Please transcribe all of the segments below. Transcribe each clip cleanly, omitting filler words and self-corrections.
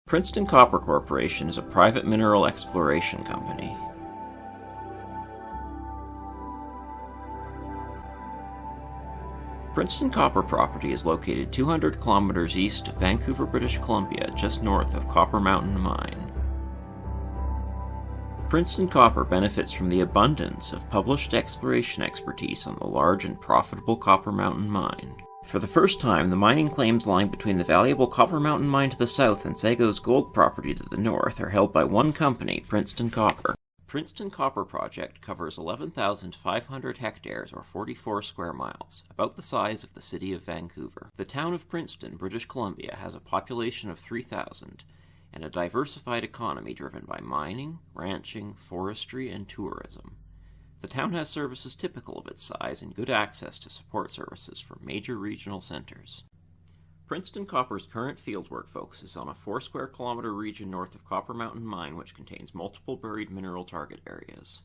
Princeton Copper Corporation is a private mineral exploration company. Princeton Copper Property is located 200 kilometers east of Vancouver, British Columbia, just north of Copper Mountain Mine. Princeton Copper benefits from the abundance of published exploration expertise on the large and profitable Copper Mountain Mine. For the first time, the mining claims lying between the valuable Copper Mountain Mine to the south and Sago's gold property to the north are held by one company, Princeton Copper. Princeton Copper Project covers 11,500 hectares or 44 square miles, about the size of the city of Vancouver. The town of Princeton, British Columbia, has a population of 3,000 and a diversified economy driven by mining, ranching, forestry, and tourism. The town has services typical of its size and good access to support services from major regional centers. Princeton Copper's current fieldwork focuses on a 4 square kilometer region north of Copper Mountain Mine, which contains multiple buried mineral target areas.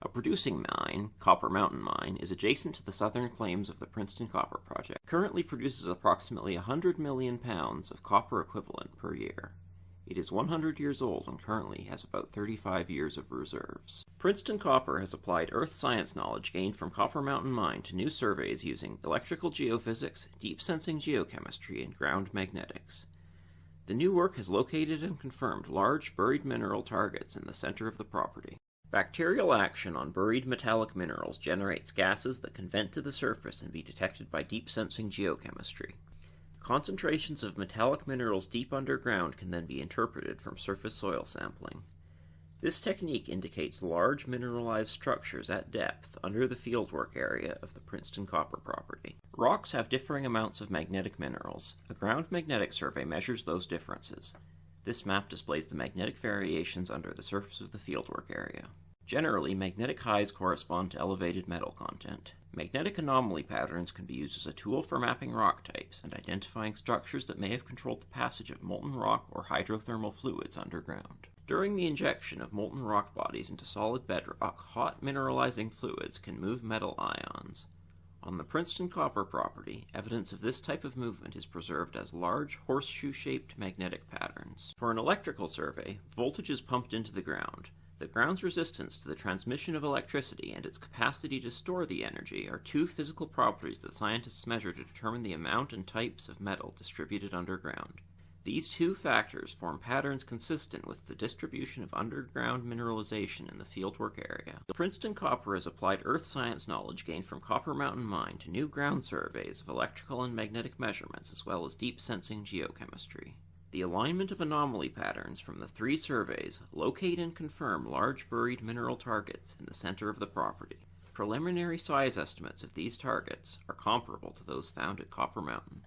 A producing mine, Copper Mountain Mine, is adjacent to the southern claims of the Princeton Copper Project. It currently produces approximately 100 million pounds of copper equivalent per year. It is 100 years old and currently has about 35 years of reserves. Princeton Copper has applied earth science knowledge gained from Copper Mountain Mine to new surveys using electrical geophysics, deep sensing geochemistry, and ground magnetics. The new work has located and confirmed large buried mineral targets in the center of the property. Bacterial action on buried metallic minerals generates gases that can vent to the surface and be detected by deep sensing geochemistry. Concentrations of metallic minerals deep underground can then be interpreted from surface soil sampling. This technique indicates large mineralized structures at depth under the fieldwork area of the Princeton Copper property. Rocks have differing amounts of magnetic minerals. A ground magnetic survey measures those differences. This map displays the magnetic variations under the surface of the fieldwork area. Generally, magnetic highs correspond to elevated metal content. Magnetic anomaly patterns can be used as a tool for mapping rock types and identifying structures that may have controlled the passage of molten rock or hydrothermal fluids underground. During the injection of molten rock bodies into solid bedrock, hot mineralizing fluids can move metal ions. On the Princeton Copper property, evidence of this type of movement is preserved as large horseshoe-shaped magnetic patterns. For an electrical survey, voltage is pumped into the ground. The ground's resistance to the transmission of electricity and its capacity to store the energy are two physical properties that scientists measure to determine the amount and types of metal distributed underground. These two factors form patterns consistent with the distribution of underground mineralization in the fieldwork area. Princeton Copper has applied earth science knowledge gained from Copper Mountain Mine to new ground surveys of electrical and magnetic measurements as well as deep sensing geochemistry. The alignment of anomaly patterns from the 3 surveys locate and confirm large buried mineral targets in the center of the property. Preliminary size estimates of these targets are comparable to those found at Copper Mountain.